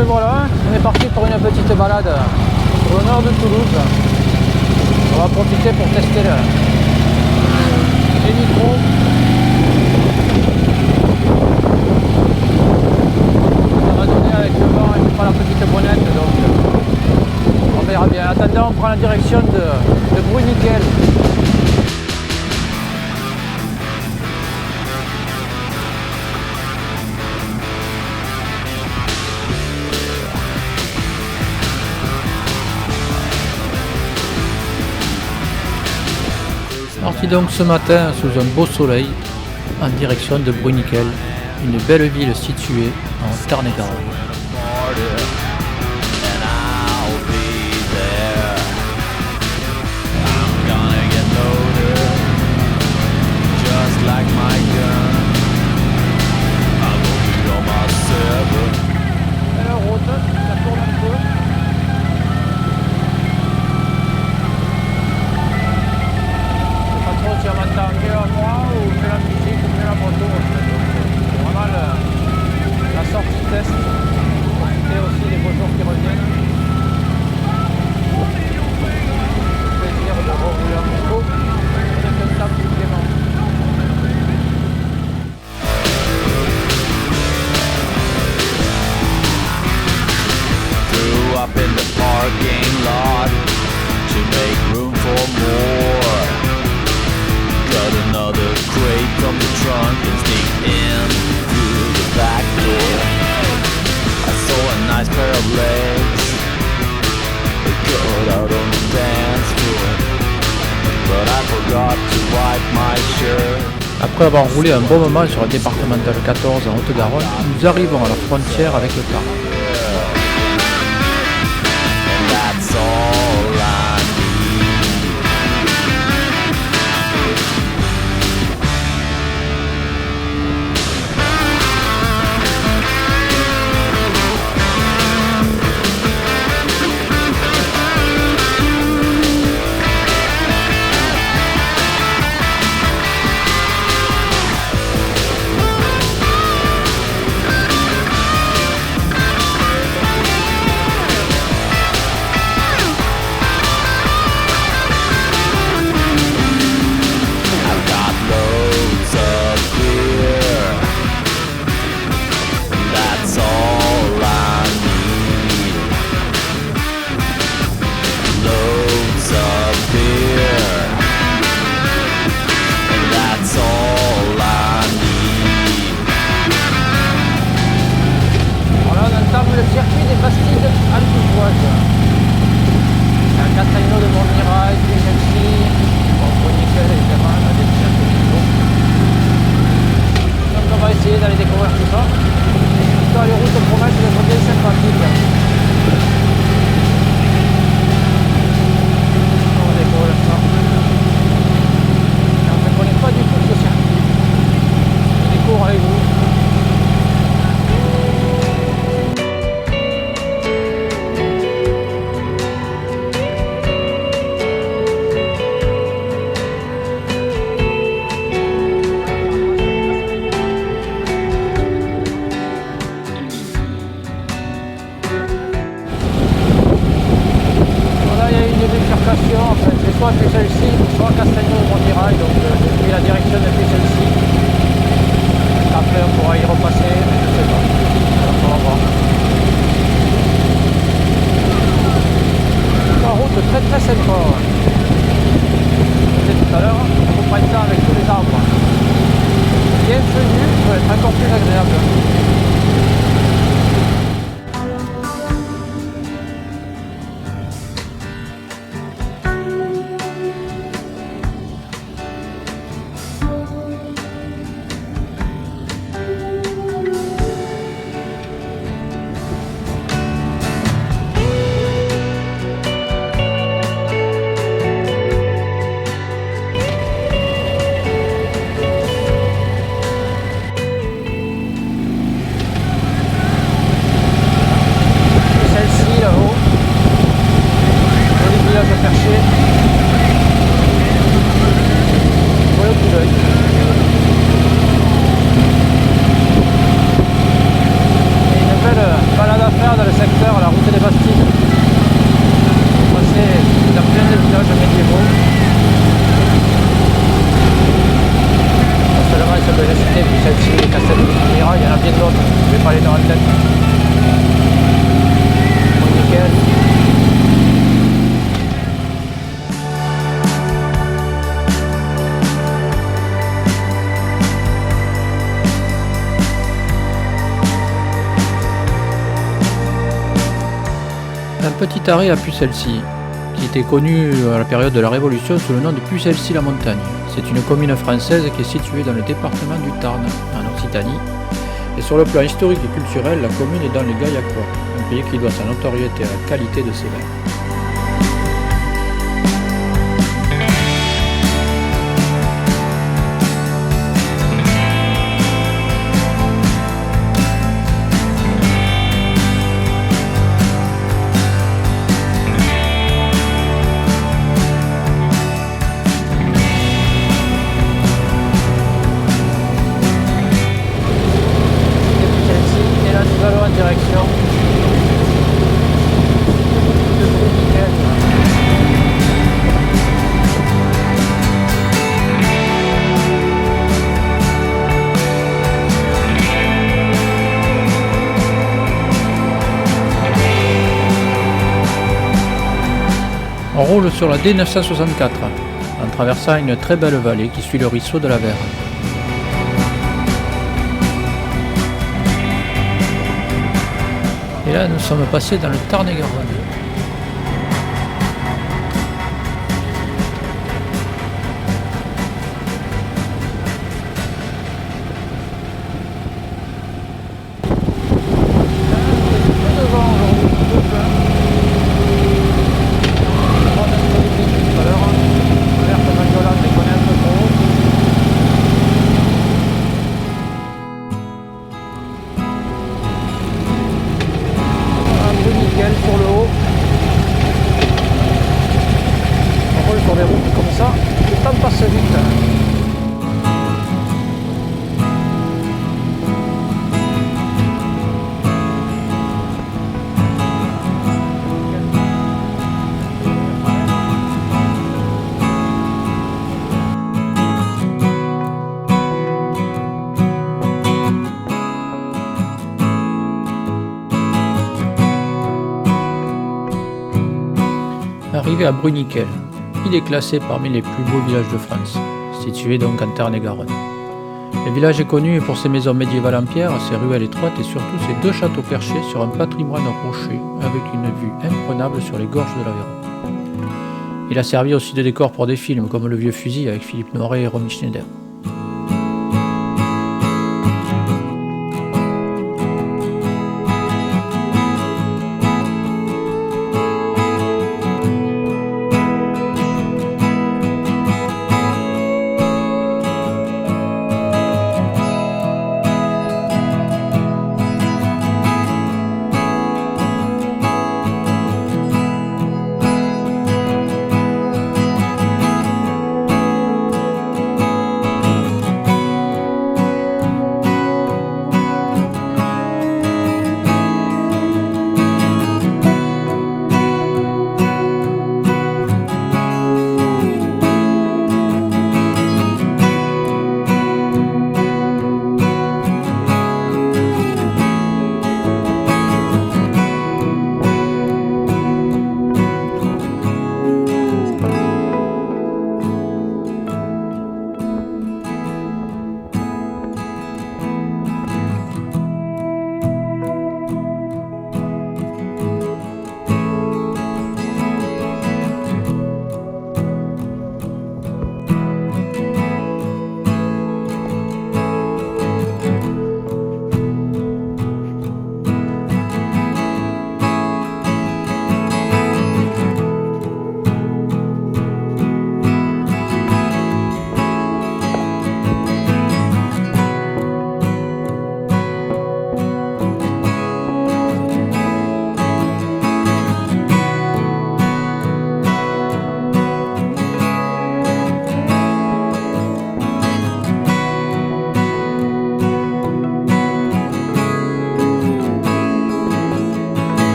et voilà, on est parti pour une petite balade au nord de Toulouse. On va profiter pour tester les micros. Ça va donner avec le vent et pas la petite bonnette, donc on verra bien. En attendant, on prend la direction de Bruniquel. Parti donc ce matin sous un beau soleil en direction de Bruniquel, une belle ville située en Tarn-et-Garonne. Après avoir roulé un bon moment sur la départementale 14 en Haute-Garonne, nous arrivons à la frontière avec le Tarn. rien d'autre, je vais pas aller dans la tête. Bon, nickel. Un petit arrêt à Pucelcy, qui était connu à la période de la Révolution sous le nom de Pucelcy-la-Montagne. C'est une commune française qui est située dans le département du Tarn, en Occitanie. Et sur le plan historique et culturel, la commune est dans les Gaillacois, un pays qui doit sa notoriété à la qualité de ses vins. Direction de Bruniquel. On roule sur la D964 en traversant une très belle vallée qui suit le ruisseau de la Verre. Et là, nous sommes passés dans le Tarn-et-Garonne. Sur le haut, on roule sur des routes comme ça, le temps passe vite. Arrivé à Bruniquel, il est classé parmi les plus beaux villages de France, situé donc en Tarn-et-Garonne. Le village est connu pour ses maisons médiévales en pierre, ses ruelles étroites et surtout ses deux châteaux perchés sur un patrimoine rocheux avec une vue imprenable sur les gorges de l'Aveyron. Il a servi aussi de décor pour des films comme Le Vieux Fusil avec Philippe Noiret et Romy Schneider.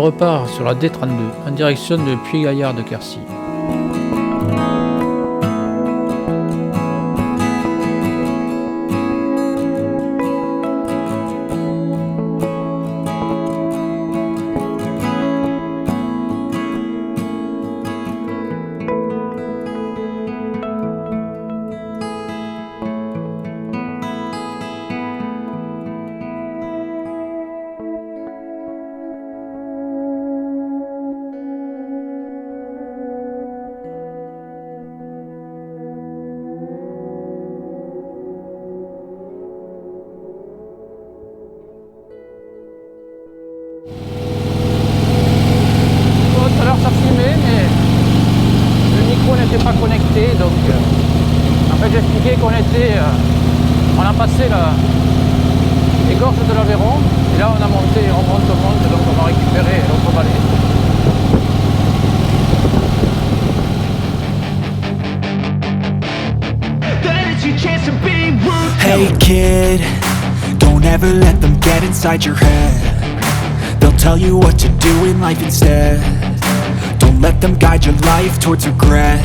repart sur la D32 en direction de Puy-Gaillard de Quercy. Tout à l'heure ça filmait, mais le micro n'était pas connecté, donc en fait j'expliquais qu'on était, on a passé les gorges de l'Aveyron, et là on a monté, on monte, donc on va récupérer l'autre vallée. Hey kid, don't ever let them get inside your head. They'll tell you what to do in life instead. Don't let them guide your life towards regret.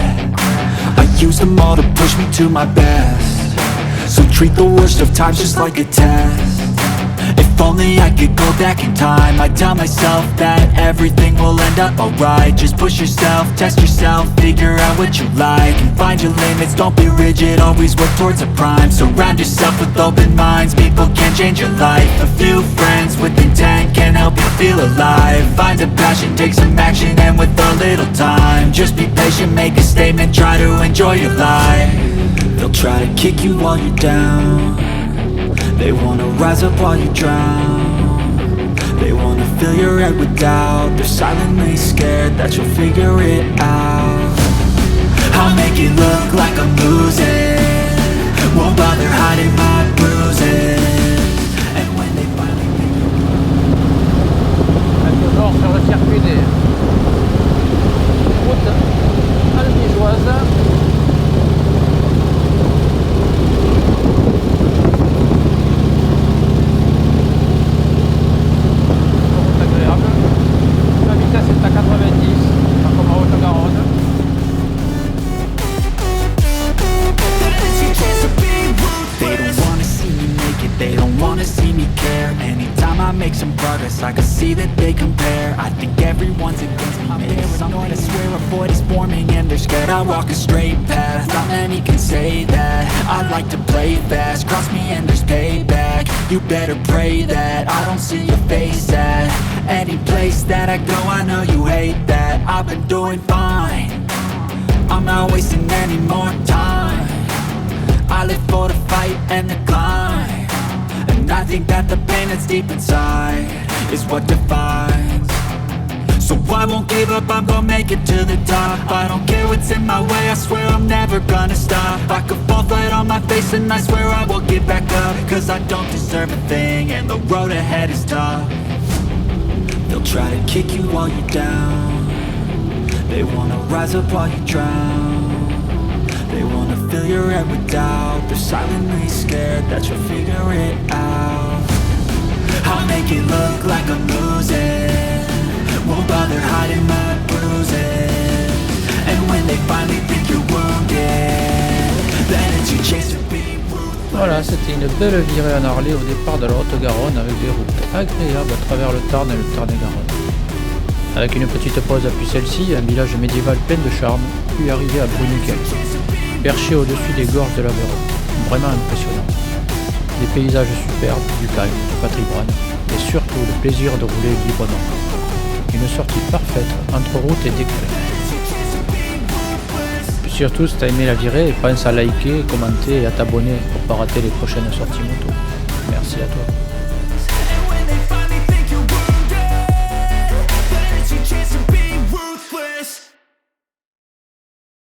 I use them all to push me to my best. So treat the worst of times just like a test. If only I could go back in time, I'd tell myself that everything will end up alright. Just push yourself, test yourself, figure out what you like, and find your limits, don't be rigid, always work towards a prime. Surround yourself with open minds, people can change your life. A few friends with intent can help you feel alive. Find a passion, take some action, and with a little time, just be patient, make a statement, try to enjoy your life. They'll try to kick you while you're down. They wanna rise up while you drown. They wanna fill your head with doubt. They're silently scared that you'll figure it out. I'll make it look like I'm losing, won't bother hiding my bruises. And when they finally Toujours sur le circuit des routes albigeoises. La vitesse est à 90, pas comme en Haute-Garonne. They don't wanna see me make it, they don't wanna see me care. Anytime I make some progress, I can see that they compare. I think everyone's against me, maybe paranoid, I swear a void is forming and they're scared I walk a straight path. Not many can say that, I like to play fast. Cross me and there's payback, you better pray that I don't see your face at any place that I go. I know you hate that, I've been doing fine, I'm not wasting any more time. I live for the fight and the climb, and I think that the pain that's deep inside is what defines. So I won't give up, I'm gonna make it to the top. I don't care what's in my way, I swear I'm never gonna stop. I could fall flat on my face and I swear I won't get back up, cause I don't deserve a thing and the road ahead is tough. They'll try to kick you while you're down. They wanna rise up while you drown. They wanna fill your head with doubt. They're silently scared that you'll figure it out. I'll make it look like I'm losing, won't bother hiding my bruises. And when they finally think you're wounded, then it's your chance to be ruthless. Voilà, c'était une belle virée en Arlay au départ de la Haute-Garonne avec des routes agréables à travers le Tarn et le Tarn-et-Garonne. Avec une petite pause après celle-ci, un village médiéval plein de charme, puis arrivé à Bruniquel, perché au-dessus des gorges de l'Aveyron. Vraiment impressionnant. Des paysages superbes, du calme, du patrimoine, et surtout le plaisir de rouler librement. Une sortie parfaite entre route et découverte. Puis surtout, si t'as aimé la virée, pense à liker, commenter et à t'abonner pour ne pas rater les prochaines sorties moto. Merci à toi.